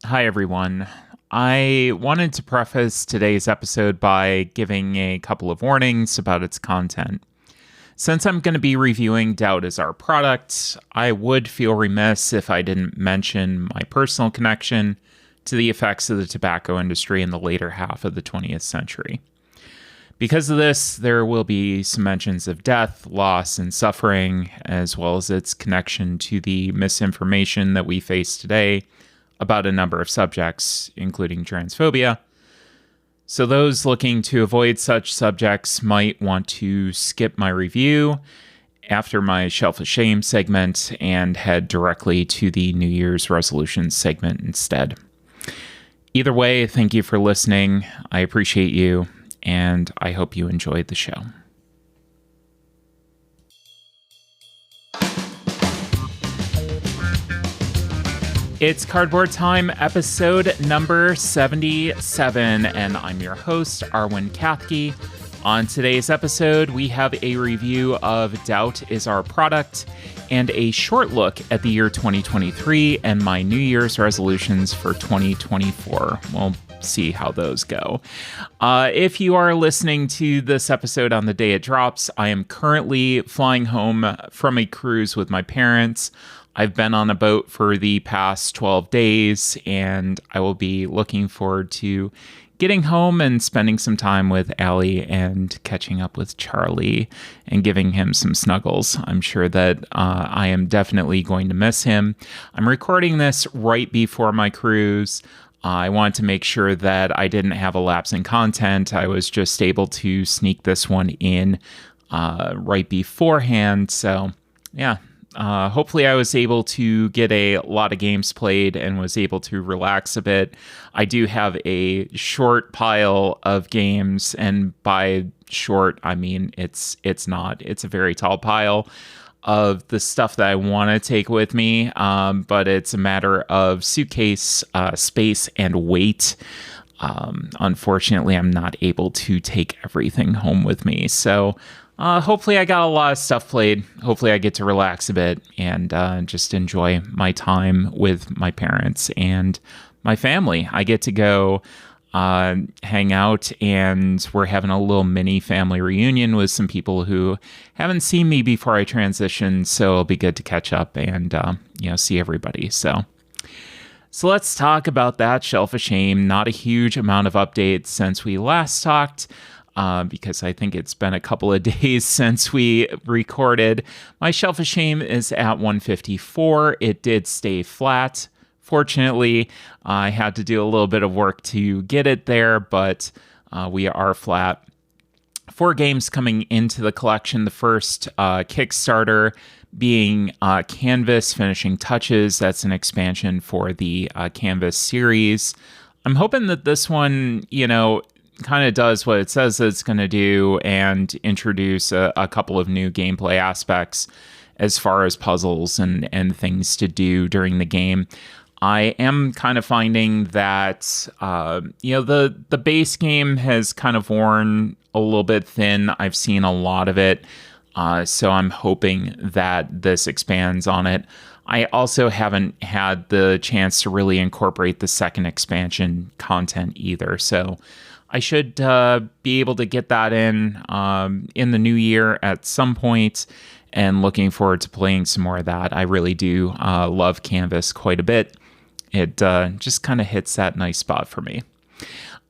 Hi, everyone. I wanted to preface today's episode by giving a couple of warnings about its content. Since I'm going to be reviewing Doubt as our product, I would feel remiss if I didn't mention my personal connection to the effects of the tobacco industry in the later half of the 20th century. Because of this, there will be some mentions of death, loss, and suffering, as well as its connection to the misinformation that we face today about a number of subjects, including transphobia. So those looking to avoid such subjects might want to skip my review after my Shelf of Shame segment and head directly to the New Year's resolutions segment instead. Either way, thank you for listening. I appreciate you, and I hope you enjoyed the show. It's Cardboard Time, episode number 77, and I'm your host, Arwen Kathke. On today's episode, we have a review of Doubt is Our Product and a short look at the year 2023 and my New Year's resolutions for 2024. We'll see how those go. If you are listening to this episode on the day it drops, I am currently flying home from a cruise with my parents. I've been on a boat for the past 12 days, and I will be looking forward to getting home and spending some time with Allie and catching up with Charlie and giving him some snuggles. I'm sure that I am definitely going to miss him. I'm recording this right before my cruise. I wanted to make sure that I didn't have a lapse in content. I was just able to sneak this one in right beforehand. So, yeah. Hopefully I was able to get a lot of games played and was able to relax a bit. I do have a short pile of games, and by short, I mean it's a very tall pile of the stuff that I want to take with me, but it's a matter of suitcase space and weight. Unfortunately, I'm not able to take everything home with me, so hopefully I got a lot of stuff played. Hopefully I get to relax a bit and just enjoy my time with my parents and my family. I get to go hang out, and we're having a little mini family reunion with some people who haven't seen me before I transitioned, so it'll be good to catch up and see everybody. So let's talk about that Shelf of Shame. Not a huge amount of updates since we last talked. Because I think it's been a couple of days since we recorded. My Shelf of Shame is at 154. It did stay flat. Fortunately, I had to do a little bit of work to get it there, but we are flat. 4 games coming into the collection. The first Kickstarter being Canvas Finishing Touches. That's an expansion for the Canvas series. I'm hoping that this one, kind of does what it says it's going to do and introduce a couple of new gameplay aspects as far as puzzles and things to do during the game. I am kind of finding that, the base game has kind of worn a little bit thin. I've seen a lot of it. So I'm hoping that this expands on it. I also haven't had the chance to really incorporate the second expansion content either. So I should be able to get that in the new year at some point, and looking forward to playing some more of that. I really do love Canvas quite a bit. It just kind of hits that nice spot for me.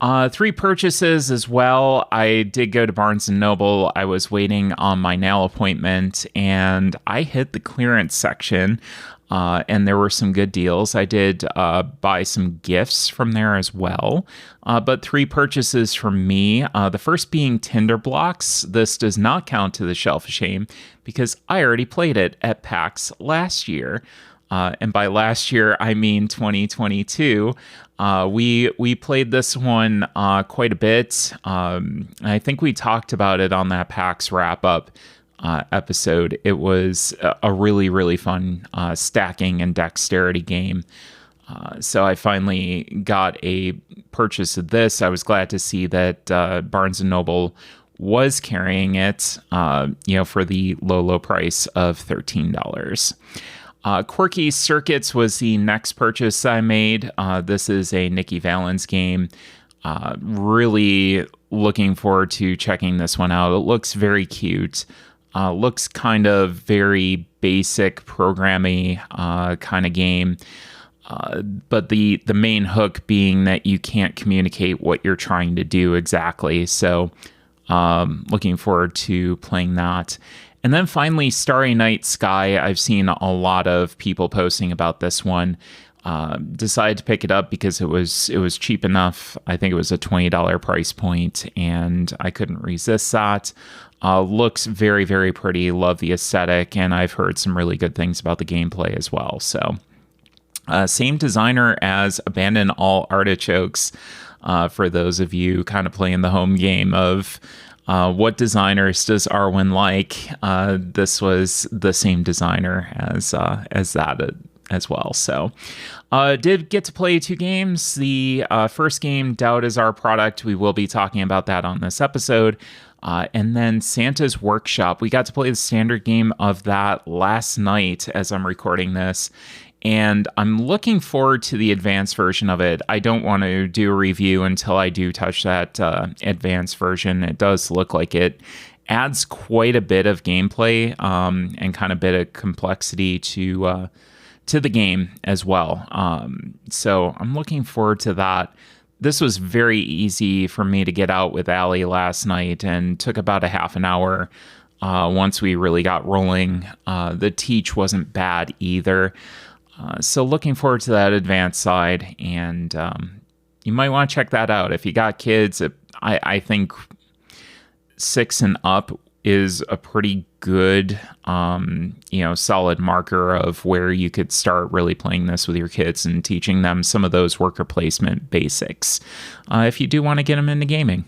3 purchases as well. I did go to Barnes & Noble. I was waiting on my nail appointment, and I hit the clearance section. And there were some good deals. I did buy some gifts from there as well. But 3 purchases from me. The first being Tinder Blocks. This does not count to the Shelf of Shame because I already played it at PAX last year. And by last year, I mean 2022. We played this one quite a bit. I think we talked about it on that PAX wrap-up episode. It was a really, really fun stacking and dexterity game. So I finally got a purchase of this. I was glad to see that Barnes & Noble was carrying it, for the low price of $13. Quirky Circuits was the next purchase I made. This is a Nikki Valens game. Really looking forward to checking this one out. It looks very cute. Looks kind of very basic programmy kind of game. But the main hook being that you can't communicate what you're trying to do exactly. So looking forward to playing that. And then finally, Starry Night Sky. I've seen a lot of people posting about this one. Decided to pick it up because it was cheap enough. I think it was a $20 price point, and I couldn't resist that. Looks very, very pretty. Love the aesthetic, and I've heard some really good things about the gameplay as well. So, same designer as Abandon All Artichokes. For those of you kind of playing the home game of what designers does Arwen like, this was the same designer as that as well. So did get to play 2 games. The first game, Doubt Is Our Product. We will be talking about that on this episode. And then Santa's Workshop. We got to play the standard game of that last night as I'm recording this. And I'm looking forward to the advanced version of it. I don't want to do a review until I do touch that advanced version. It does look like it adds quite a bit of gameplay and kind of bit of complexity to the game as well. So I'm looking forward to that. This was very easy for me to get out with Allie last night and took about a half an hour once we really got rolling. The teach wasn't bad either. So looking forward to that advanced side, and you might want to check that out. If you got kids, I think 6 and up is a pretty good, solid marker of where you could start really playing this with your kids and teaching them some of those worker placement basics if you do want to get them into gaming.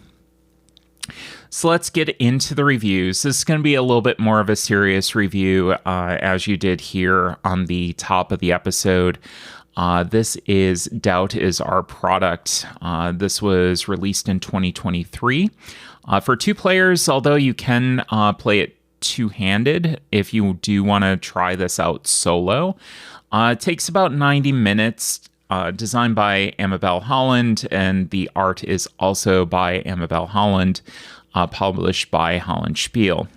So let's get into the reviews. This is going to be a little bit more of a serious review, as you did here on the top of the episode. This is Doubt Is Our Product. This was released in 2023. For 2 players, although you can play it two-handed if you do want to try this out solo. It takes about 90 minutes. Designed by Amabel Holland, and the art is also by Amabel Holland, published by Holland Spiel.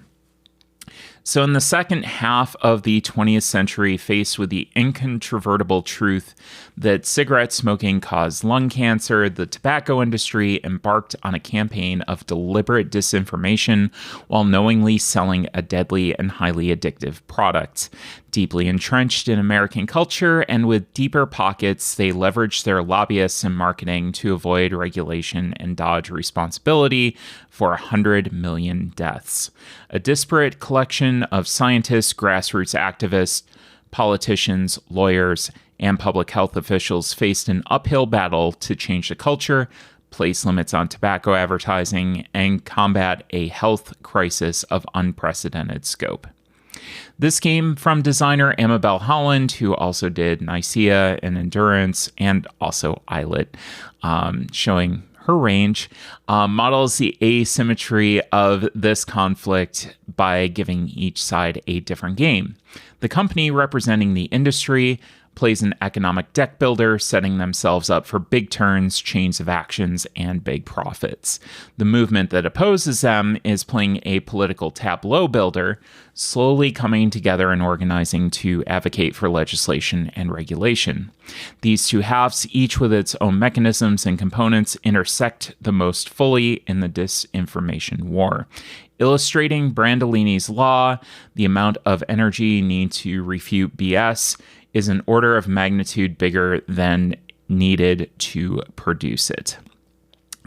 So in the second half of the 20th century, faced with the incontrovertible truth that cigarette smoking caused lung cancer, the tobacco industry embarked on a campaign of deliberate disinformation while knowingly selling a deadly and highly addictive product. Deeply entrenched in American culture and with deeper pockets, they leveraged their lobbyists and marketing to avoid regulation and dodge responsibility for 100 million deaths. A disparate collection of scientists, grassroots activists, politicians, lawyers, and public health officials faced an uphill battle to change the culture, place limits on tobacco advertising, and combat a health crisis of unprecedented scope. This came from designer Amabel Holland, who also did Nicaea and Endurance, and also Islet, showing her range, models the asymmetry of this conflict by giving each side a different game. The company representing the industry plays an economic deck builder, setting themselves up for big turns, chains of actions, and big profits. The movement that opposes them is playing a political tableau builder, slowly coming together and organizing to advocate for legislation and regulation. These two halves, each with its own mechanisms and components, intersect the most fully in the disinformation war. Illustrating Brandolini's law, the amount of energy needed to refute BS is an order of magnitude bigger than needed to produce it.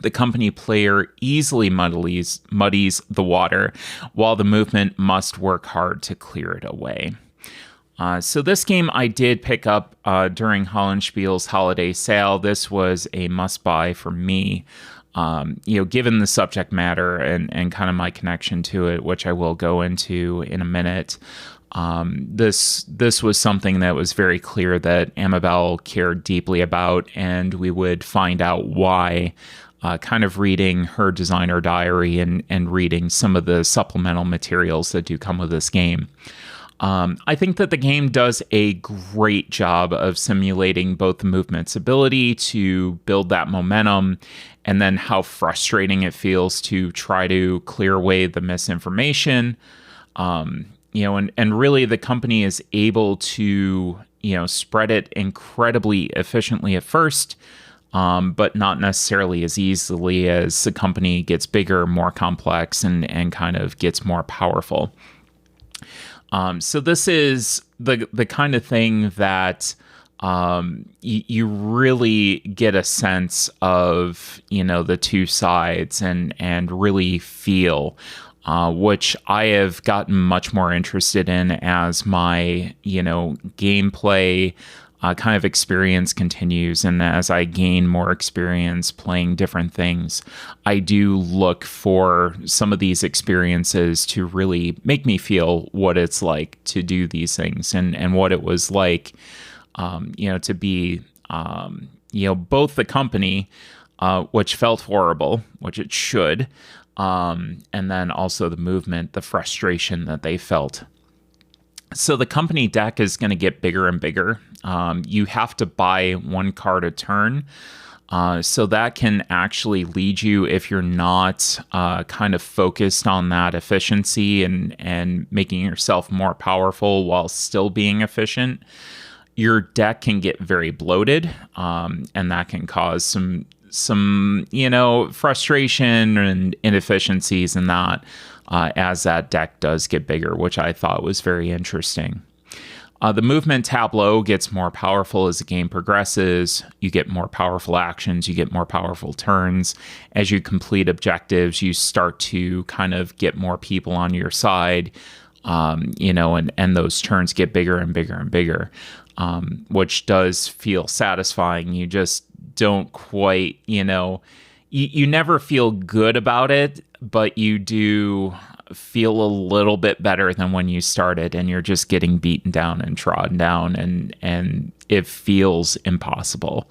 The company player easily muddies the water, while the movement must work hard to clear it away. So this game I did pick up during Holland Spiel's holiday sale. This was a must-buy for me. Given the subject matter and kind of my connection to it, which I will go into in a minute. This was something that was very clear that Amabel cared deeply about, and we would find out why, kind of reading her designer diary and reading some of the supplemental materials that do come with this game. I think that the game does a great job of simulating both the movement's ability to build that momentum and then how frustrating it feels to try to clear away the misinformation. And really the company is able to, spread it incredibly efficiently at first, but not necessarily as easily as the company gets bigger, more complex, and kind of gets more powerful. So this is the kind of thing that you really get a sense of, the two sides and really feel, which I have gotten much more interested in as my, gameplay kind of experience continues. And as I gain more experience playing different things, I do look for some of these experiences to really make me feel what it's like to do these things and what it was like, to be, both the company, which felt horrible, which it should, and then also the movement, the frustration that they felt. So the company deck is going to get bigger and bigger. You have to buy one card a turn. So that can actually lead you, if you're not kind of focused on that efficiency and making yourself more powerful while still being efficient, your deck can get very bloated, and that can cause some frustration and inefficiencies in that. As that deck does get bigger, which I thought was very interesting. The movement tableau gets more powerful as the game progresses. You get more powerful actions, you get more powerful turns. As you complete objectives, you start to kind of get more people on your side, and those turns get bigger and bigger and bigger, which does feel satisfying. You just don't quite, you never feel good about it, but you do feel a little bit better than when you started and you're just getting beaten down and trodden down and it feels impossible.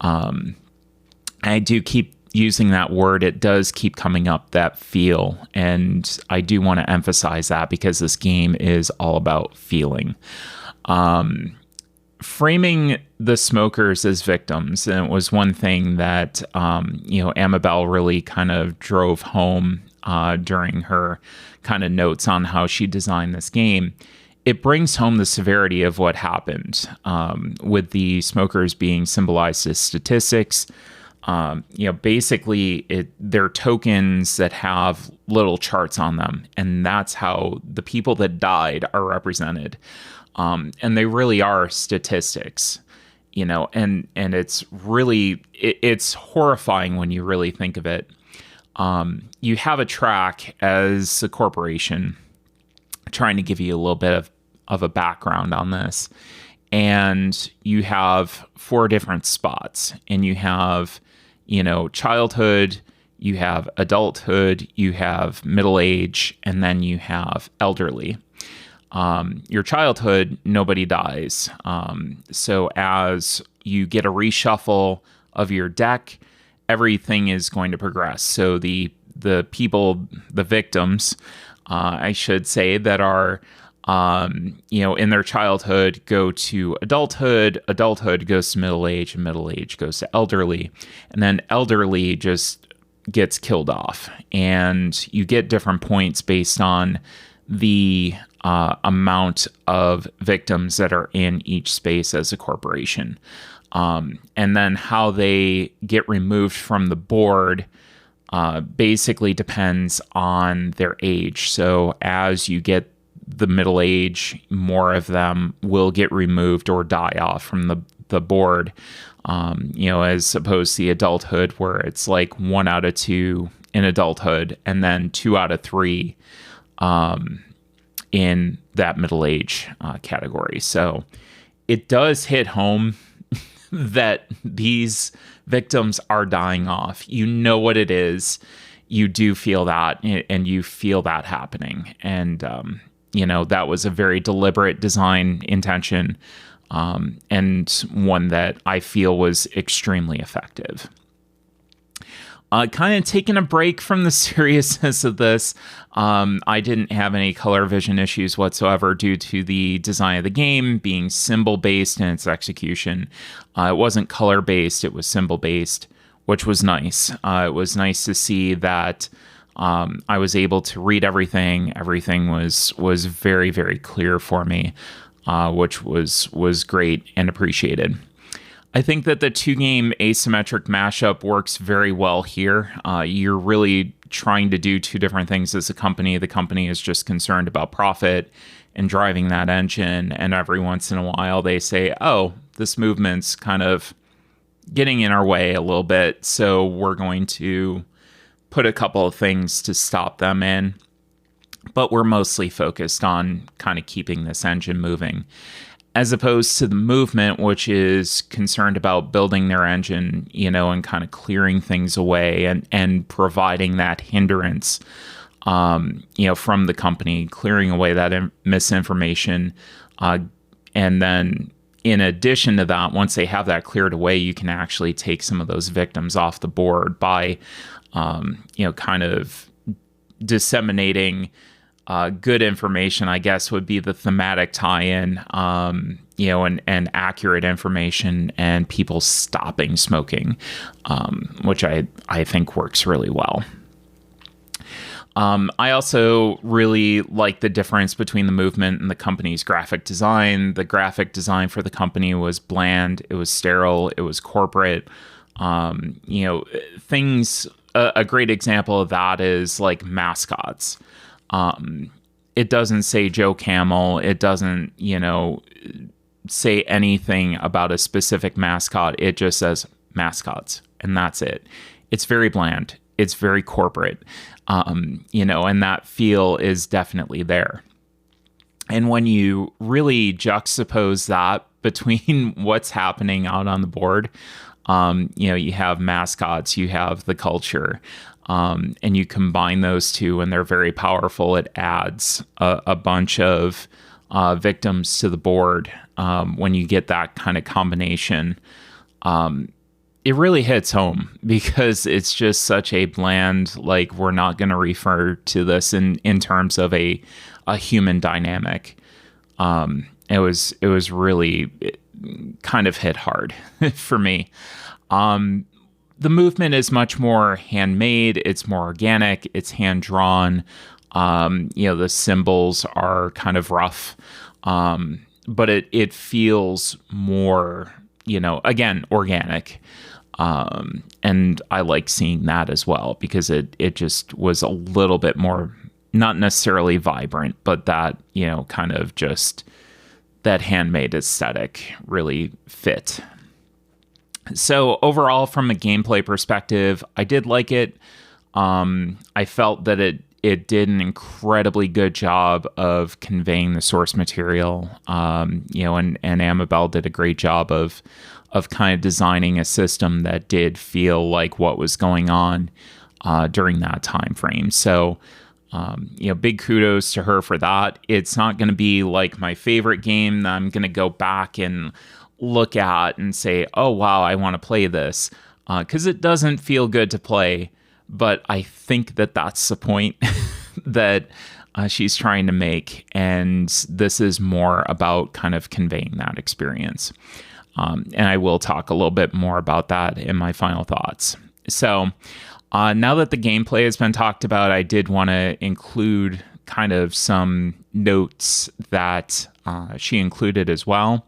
I do keep using that word. It does keep coming up, that feel. And I do want to emphasize that because this game is all about feeling. Framing the smokers as victims, and it was one thing that Amabel really kind of drove home during her kind of notes on how she designed this game. It brings home the severity of what happened, with the smokers being symbolized as statistics. Basically they're tokens that have little charts on them, and that's how the people that died are represented. And they really are statistics, and it's really, it's horrifying when you really think of it. You have a track as a corporation, trying to give you a little bit of a background on this. And you have 4 different spots, and you have, childhood, you have adulthood, you have middle age, and then you have elderly. Your childhood, nobody dies. So as you get a reshuffle of your deck, everything is going to progress. So the people, the victims, I should say, that are, in their childhood go to adulthood, adulthood goes to middle age, and middle age goes to elderly. And then elderly just gets killed off. And you get different points based on the amount of victims that are in each space as a corporation. And then how they get removed from the board basically depends on their age. So as you get the middle age, more of them will get removed or die off from the board, as opposed to the adulthood, where it's like 1 out of 2 in adulthood and then 2 out of 3 in that middle age category. So it does hit home that these victims are dying off. You know what it is. You do feel that, and you feel that happening. And, that was a very deliberate design intention, and one that I feel was extremely effective. Kind of taking a break from the seriousness of this. I didn't have any color vision issues whatsoever due to the design of the game being symbol-based in its execution. It wasn't color-based, it was symbol-based, which was nice. It was nice to see that I was able to read everything. Everything was very, very clear for me, which was great and appreciated. I think that the two-game asymmetric mashup works very well here. You're really trying to do two different things as a company. The company is just concerned about profit and driving that engine, and every once in a while they say, oh, this movement's kind of getting in our way a little bit, so we're going to put a couple of things to stop them in. But we're mostly focused on kind of keeping this engine moving, as opposed to the movement, which is concerned about building their engine, and kind of clearing things away and providing that hindrance, from the company, clearing away that misinformation. And then in addition to that, once they have that cleared away, you can actually take some of those victims off the board by, kind of disseminating good information, I guess, would be the thematic tie-in, and accurate information and people stopping smoking, which I think works really well. I also really like the difference between the movement and the company's graphic design. The graphic design for the company was bland, it was sterile, it was corporate. Things. A great example of that is like mascots. It doesn't say Joe Camel. It doesn't, say anything about a specific mascot. It just says mascots, and that's it. It's very bland. It's very corporate, and that feel is definitely there. And when you really juxtapose that between what's happening out on the board, you have mascots, you have the culture, and you combine those two, and they're very powerful. It adds a bunch of victims to the board. When you get that kind of combination, it really hits home because it's just such a bland, like, we're not going to refer to this in terms of a human dynamic. It was really kind of hit hard for me. The movement is much more handmade. It's more organic. It's hand drawn. The symbols are kind of rough, but it feels more, again, organic. And I like seeing that as well because it just was a little bit more, not necessarily vibrant, but that, kind of just that handmade aesthetic really fit. So overall, from a gameplay perspective, I did like it. I felt that it did an incredibly good job of conveying the source material. And Amabel did a great job of kind of designing a system that did feel like what was going on during that time frame. So, big kudos to her for that. It's not going to be like my favorite game that I'm going to go back and look at and say, oh, wow, I want to play this, because it doesn't feel good to play. But I think that that's the point that she's trying to make. And this is more about kind of conveying that experience. And I will talk a little bit more about that in my final thoughts. So now that the gameplay has been talked about, I did want to include kind of some notes that she included as well.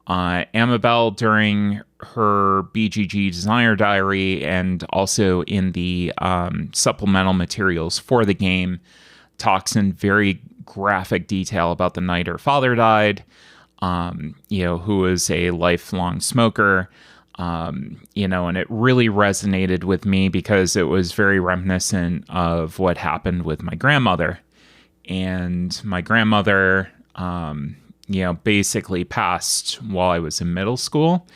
Amabel, during her BGG designer diary and also in the supplemental materials for the game, talks in very graphic detail about the night her father died, who was a lifelong smoker, and it really resonated with me because it was very reminiscent of what happened with my grandmother. And my grandmother, basically passed while I was in middle school.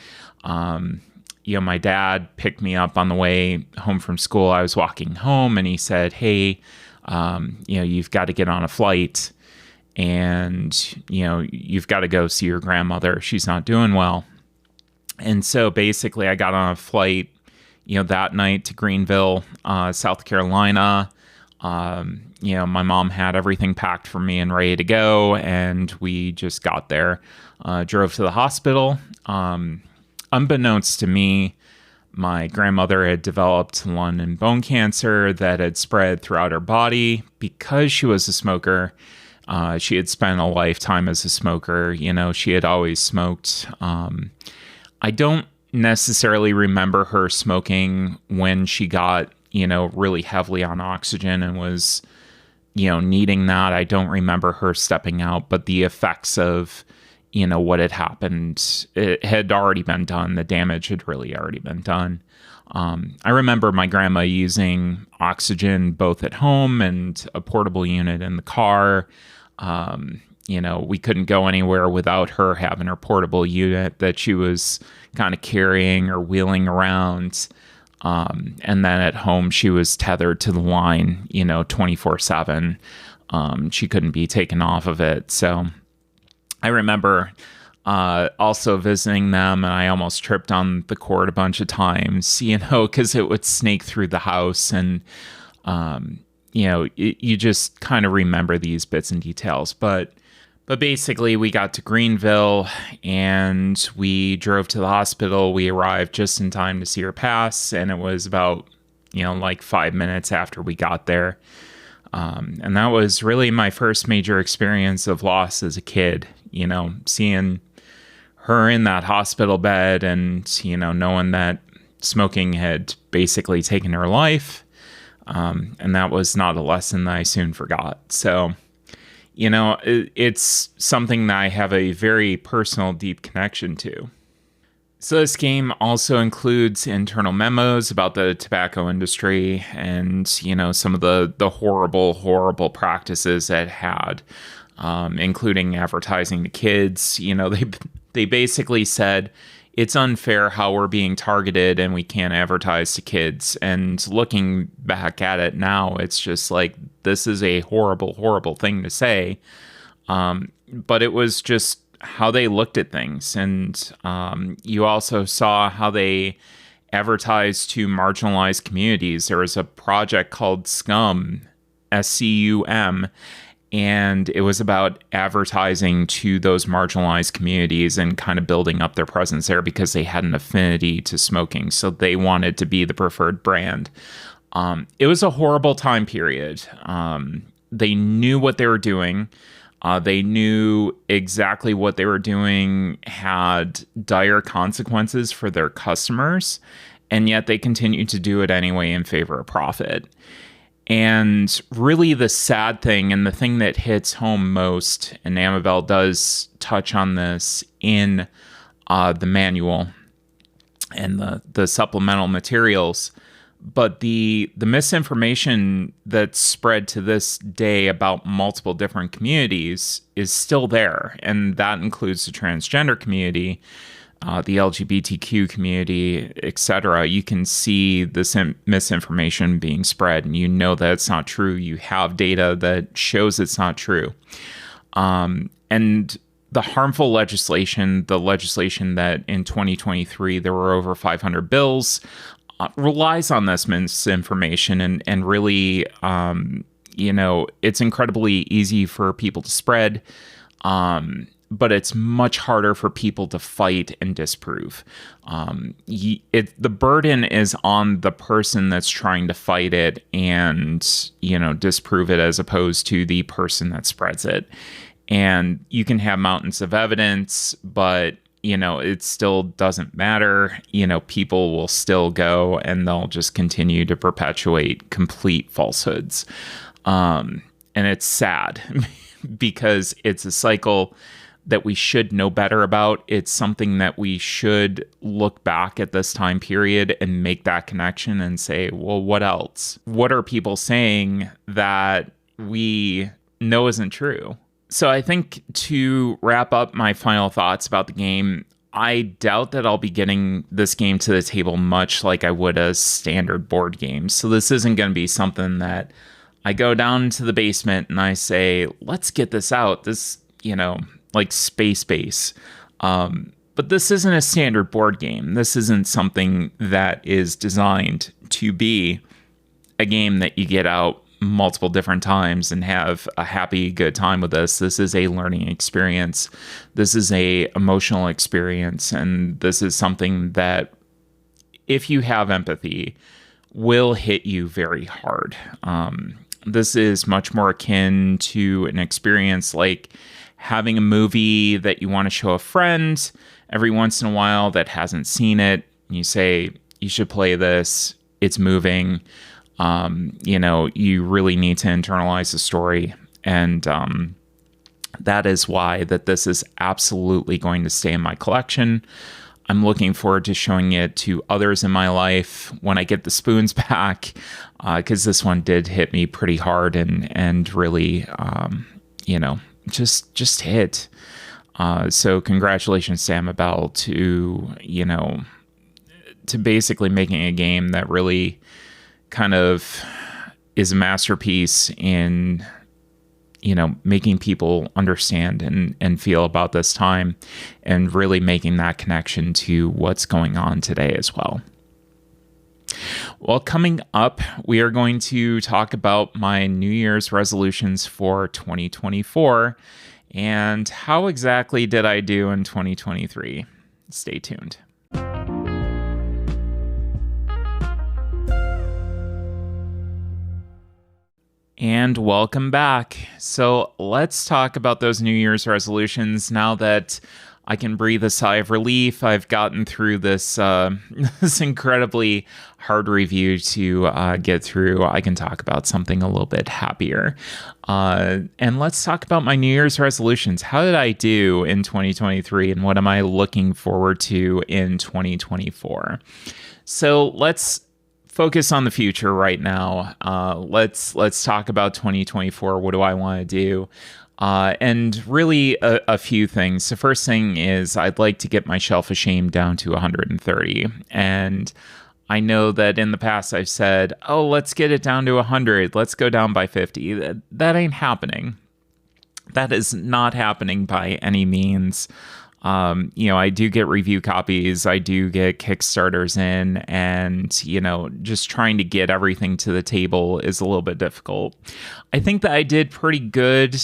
My dad picked me up on the way home from school. I was walking home and he said, hey, you've got to get on a flight and, you've got to go see your grandmother. She's not doing well. And so basically I got on a flight, that night to Greenville, South Carolina. My mom had everything packed for me and ready to go, and we just got there, drove to the hospital. Unbeknownst to me, my grandmother had developed lung and bone cancer that had spread throughout her body because she was a smoker. She had spent a lifetime as a smoker. She had always smoked. I don't necessarily remember her smoking when she got, really heavily on oxygen and was, needing that. I don't remember her stepping out, but the effects of, what had happened, it had already been done. The damage had really already been done. I remember my grandma using oxygen both at home and a portable unit in the car. We couldn't go anywhere without her having her portable unit that she was kind of carrying or wheeling around. And then at home, she was tethered to the line, 24/7. She couldn't be taken off of it. So I remember also visiting them, and I almost tripped on the cord a bunch of times, because it would snake through the house. And, you just kind of remember these bits and details. But basically, we got to Greenville, and we drove to the hospital. We arrived just in time to see her pass, and it was about, 5 minutes after we got there. And that was really my first major experience of loss as a kid, seeing her in that hospital bed and, knowing that smoking had basically taken her life. And that was not a lesson that I soon forgot. So, it's something that I have a very personal, deep connection to. So this game also includes internal memos about the tobacco industry and, some of the horrible, horrible practices that it had, including advertising to kids. They basically said it's unfair how we're being targeted and we can't advertise to kids. And looking back at it now, it's just like, this is a horrible, horrible thing to say. But it was just how they looked at things. And you also saw how they advertised to marginalized communities. There was a project called SCUM, SCUM, and it was about advertising to those marginalized communities and kind of building up their presence there because they had an affinity to smoking. So they wanted to be the preferred brand. It was a horrible time period. They knew what they were doing. They knew exactly what they were doing had dire consequences for their customers, and yet they continued to do it anyway in favor of profit. And really the sad thing, and the thing that hits home most, and Amabel does touch on this in the manual and the supplemental materials, but the misinformation that's spread to this day about multiple different communities is still there. And that includes the transgender community, the LGBTQ community, etc. You can see this misinformation being spread, and that it's not true. You have data that shows it's not true. And the harmful legislation, the legislation that in 2023 there were over 500 bills, relies on this misinformation and really, it's incredibly easy for people to spread, but it's much harder for people to fight and disprove. The burden is on the person that's trying to fight it and, disprove it, as opposed to the person that spreads it. And you can have mountains of evidence, but it still doesn't matter. People will still go and they'll just continue to perpetuate complete falsehoods. And it's sad because it's a cycle that we should know better about. It's something that we should look back at this time period and make that connection and say, well, what else? What are people saying that we know isn't true? So I think to wrap up my final thoughts about the game, I doubt that I'll be getting this game to the table much like I would a standard board game. So this isn't going to be something that I go down to the basement and I say, let's get this out. This, like Space Base. But this isn't a standard board game. This isn't something that is designed to be a game that you get out multiple different times and have a happy, good time with this. This is a learning experience. This is a emotional experience. And this is something that, if you have empathy, will hit you very hard. This is much more akin to an experience like having a movie that you want to show a friend every once in a while that hasn't seen it. You say, you should play this. It's moving. You really need to internalize the story. And that is why that this is absolutely going to stay in my collection. I'm looking forward to showing it to others in my life when I get the spoons back, because this one did hit me pretty hard and really, just hit. So congratulations, Sam Abell, to basically making a game that really kind of is a masterpiece in making people understand and feel about this time, and really making that connection to what's going on today as well. Well, coming up, we are going to talk about my New Year's resolutions for 2024 and how exactly did I do in 2023. Stay tuned. And welcome back. So let's talk about those New Year's resolutions now that I can breathe a sigh of relief. I've gotten through this this incredibly hard review to get through. I can talk about something a little bit happier. And let's talk about my New Year's resolutions. How did I do in 2023, and what am I looking forward to in 2024? So let's focus on the future right now. Let's talk about 2024. What do I want to do? And really a few things. The first thing is I'd like to get my Shelf of Shame down to 130. And I know that in the past I've said, oh, let's get it down to 100. Let's go down by 50. That ain't happening. That is not happening by any means. I do get review copies, I do get Kickstarters in, and, just trying to get everything to the table is a little bit difficult. I think that I did pretty good,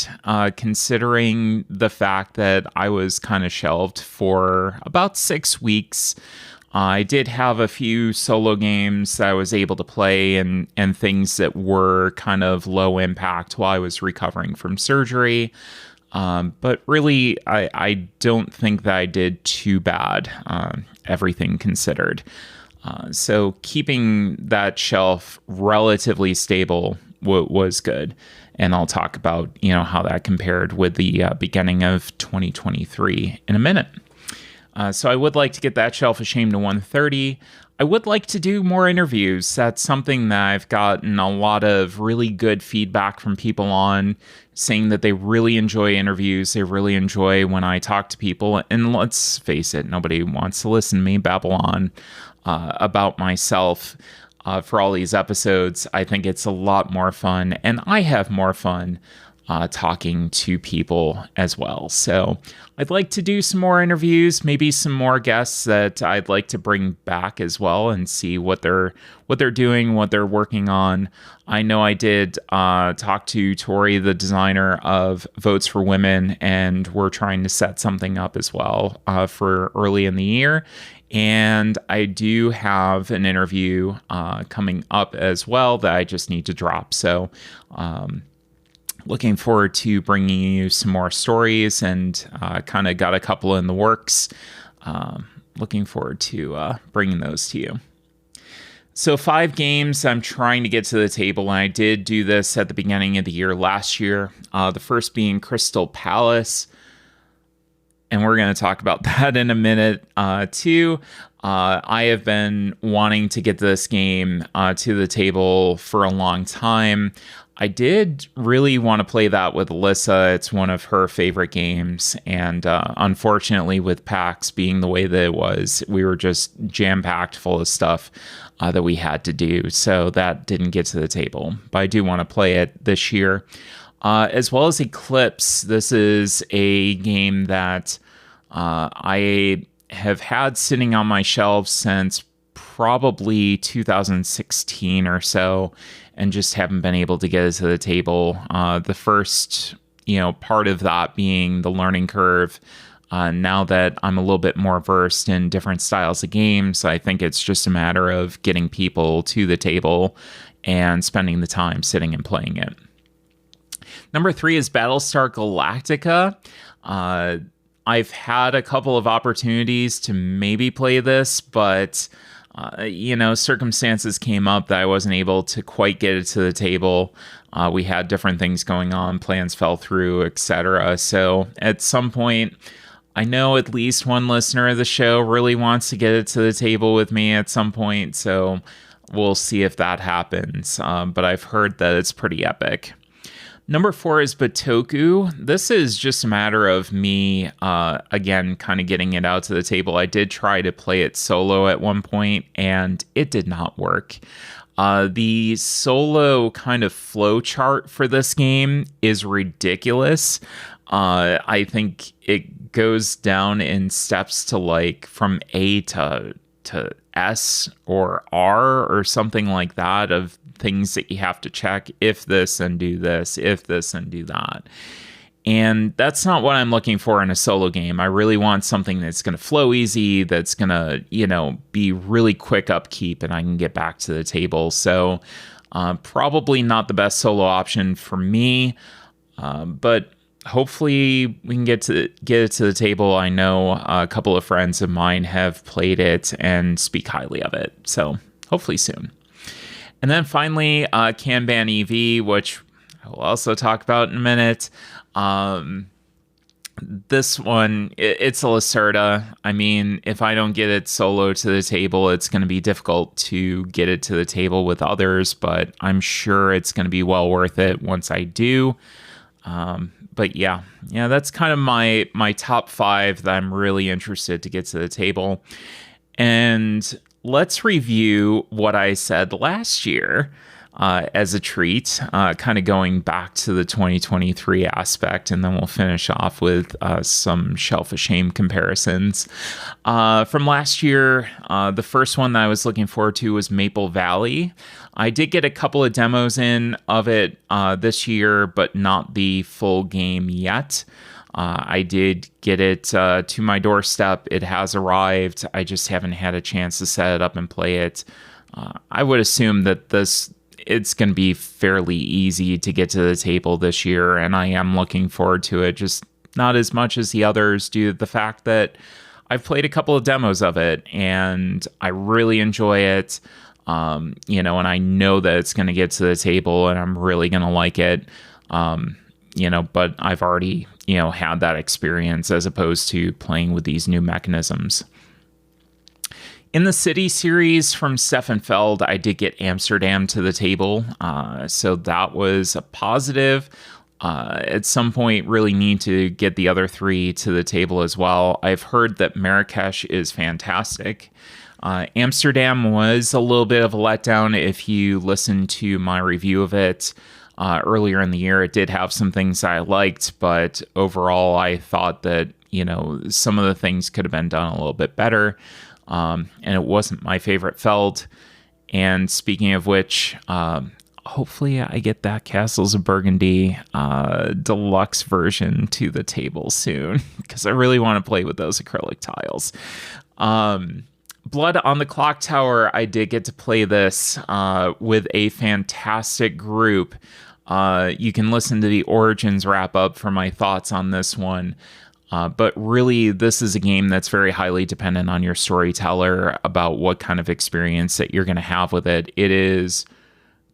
considering the fact that I was kind of shelved for about 6 weeks. I did have a few solo games that I was able to play and things that were kind of low impact while I was recovering from surgery. But really, I don't think that I did too bad, everything considered. So keeping that shelf relatively stable was good. And I'll talk about, how that compared with the beginning of 2023 in a minute. So I would like to get that Shelf of Shame to 130. I would like to do more interviews. That's something that I've gotten a lot of really good feedback from people on, saying that they really enjoy interviews. They really enjoy when I talk to people. And let's face it, nobody wants to listen to me babble on about myself for all these episodes. I think it's a lot more fun, and I have more fun talking to people as well. So I'd like to do some more interviews, maybe some more guests that I'd like to bring back as well, and see what they're doing, what they're working on. I know I did talk to Tori, the designer of Votes for Women, and we're trying to set something up as well for early in the year. And I do have an interview coming up as well that I just need to drop. So looking forward to bringing you some more stories, and kind of got a couple in the works. Looking forward to bringing those to you. So 5 games I'm trying to get to the table, and I did do this at the beginning of the year last year. The first being Crystal Palace, and we're going to talk about that in a minute too. I have been wanting to get this game to the table for a long time. I did really want to play that with Alyssa. It's one of her favorite games. And unfortunately, with PAX being the way that it was, we were just jam-packed full of stuff that we had to do. So that didn't get to the table. But I do want to play it this year. As well as Eclipse. This is a game that I have had sitting on my shelves since probably 2016 or so, and just haven't been able to get it to the table. The first, part of that being the learning curve. Now that I'm a little bit more versed in different styles of games, I think it's just a matter of getting people to the table and spending the time sitting and playing it. Number 3 is Battlestar Galactica. I've had a couple of opportunities to maybe play this, but circumstances came up that I wasn't able to quite get it to the table. We had different things going on, plans fell through, etc. So at some point, I know at least one listener of the show really wants to get it to the table with me at some point, so we'll see if that happens. But I've heard that it's pretty epic. Number 4 is Bitoku. This is just a matter of me, again, kind of getting it out to the table. I did try to play it solo at one point, and it did not work. The solo kind of flow chart for this game is ridiculous. I think it goes down in steps to from A to S or R or something like that, of things that you have to check. If this and do this, if this and do that. And that's not what I'm looking for in a solo game. I really want something that's going to flow easy, that's going to, be really quick upkeep, and I can get back to the table. So probably not the best solo option for me, but hopefully we can get it to the table. I know a couple of friends of mine have played it and speak highly of it. So hopefully soon. And then finally, Kanban EV, which I will also talk about in a minute. This one, it's a Lacerda. I mean, if I don't get it solo to the table, it's going to be difficult to get it to the table with others, but I'm sure it's going to be well worth it once I do. But yeah, that's kind of my top 5 that I'm really interested to get to the table. And let's review what I said last year as a treat, kind of going back to the 2023 aspect, and then we'll finish off with some Shelf of Shame comparisons. From last year, the first one that I was looking forward to was Maple Valley. I did get a couple of demos in of it this year, but not the full game yet. I did get it to my doorstep. It has arrived. I just haven't had a chance to set it up and play it. I would assume that it's going to be fairly easy to get to the table this year, and I am looking forward to it, just not as much as the others due to the fact that I've played a couple of demos of it, and I really enjoy it. And I know that it's going to get to the table, and I'm really going to like it. But I've already, had that experience as opposed to playing with these new mechanisms. In the City series from Stefan Feld, I did get Amsterdam to the table. So that was a positive. At some point, really need to get the other 3 to the table as well. I've heard that Marrakesh is fantastic. Amsterdam was a little bit of a letdown. If you listen to my review of it earlier in the year, it did have some things I liked, but overall I thought that, some of the things could have been done a little bit better, and it wasn't my favorite Feld. And speaking of which, hopefully I get that Castles of Burgundy deluxe version to the table soon, because I really want to play with those acrylic tiles. Blood on the Clock Tower, I did get to play this with a fantastic group. You can listen to the Origins wrap-up for my thoughts on this one. But really, this is a game that's very highly dependent on your storyteller about what kind of experience that you're going to have with it. It is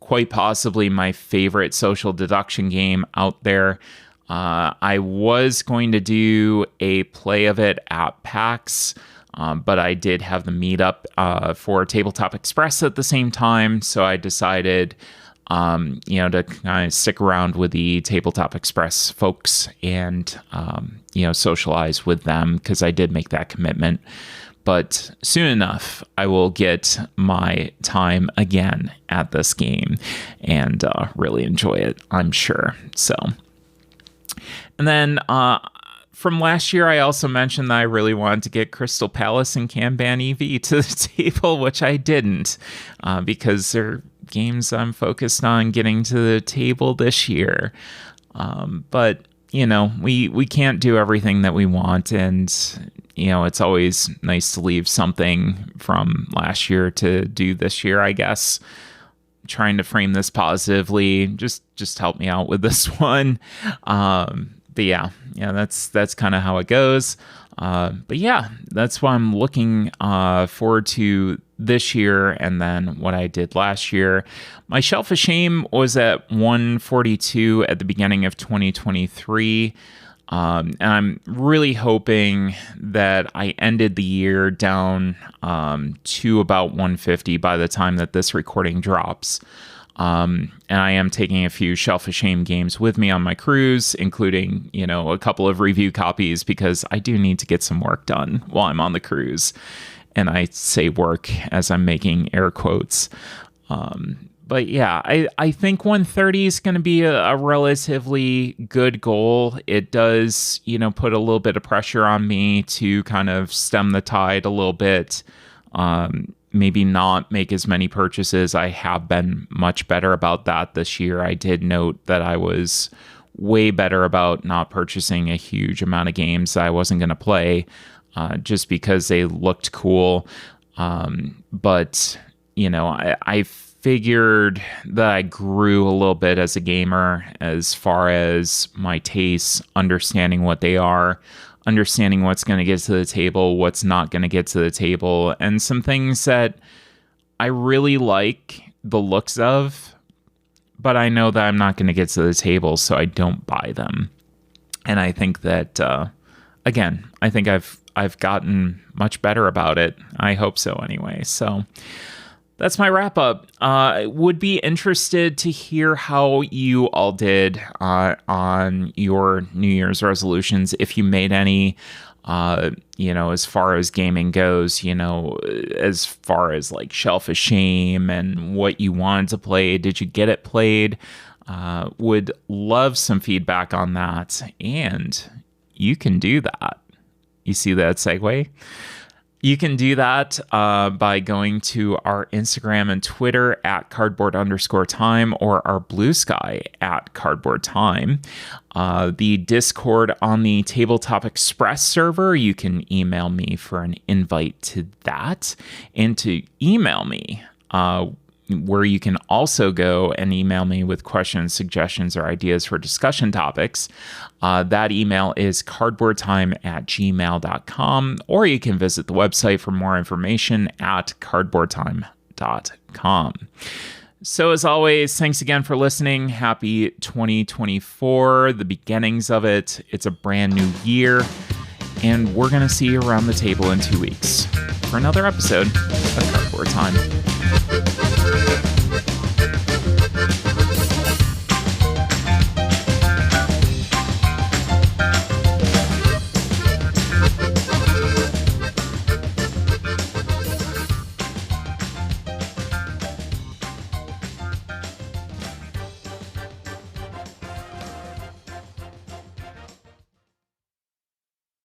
quite possibly my favorite social deduction game out there. I was going to do a play of it at PAX, but I did have the meetup for Tabletop Express at the same time, so I decided to kind of stick around with the Tabletop Express folks and, socialize with them, because I did make that commitment. But soon enough, I will get my time again at this game and really enjoy it, I'm sure. So, and then from last year, I also mentioned that I really wanted to get Crystal Palace and Kanban EV to the table, which I didn't, because they're games I'm focused on getting to the table this year. But, we can't do everything that we want, and, it's always nice to leave something from last year to do this year, I guess. Trying to frame this positively, just help me out with this one. But yeah, that's kind of how it goes. But yeah, that's what I'm looking forward to this year, and then what I did last year. My Shelf of Shame was at 142 at the beginning of 2023. And I'm really hoping that I ended the year down to about 150 by the time that this recording drops. And I am taking a few Shelf of Shame games with me on my cruise, including, a couple of review copies, because I do need to get some work done while I'm on the cruise. And I say work as I'm making air quotes. But yeah, I think 130 is going to be a relatively good goal. It does, put a little bit of pressure on me to kind of stem the tide a little bit. Maybe not make as many purchases. I have been much better about that this year. I did note that I was way better about not purchasing a huge amount of games that I wasn't going to play just because they looked cool. But, I figured that I grew a little bit as a gamer as far as my tastes, understanding what they are, understanding what's going to get to the table, what's not going to get to the table, and some things that I really like the looks of, but I know that I'm not going to get to the table, so I don't buy them. And I think that, again, I think I've gotten much better about it. I hope so anyway. So that's my wrap up. I would be interested to hear how you all did on your New Year's resolutions, if you made any, as far as gaming goes, as far as like Shelf of Shame and what you wanted to play. Did you get it played? Would love some feedback on that. And you can do that. You see that segue? You can do that by going to our Instagram and Twitter at cardboard_time or our Blue Sky at cardboard time. The Discord on the Tabletop Express server, you can email me for an invite to that. And to email me, where you can also go and email me with questions, suggestions, or ideas for discussion topics. That email is cardboardtime@gmail.com, or you can visit the website for more information at cardboardtime.com. So as always, thanks again for listening. Happy 2024, the beginnings of it. It's a brand new year, and we're going to see you around the table in 2 weeks for another episode of Cardboard Time.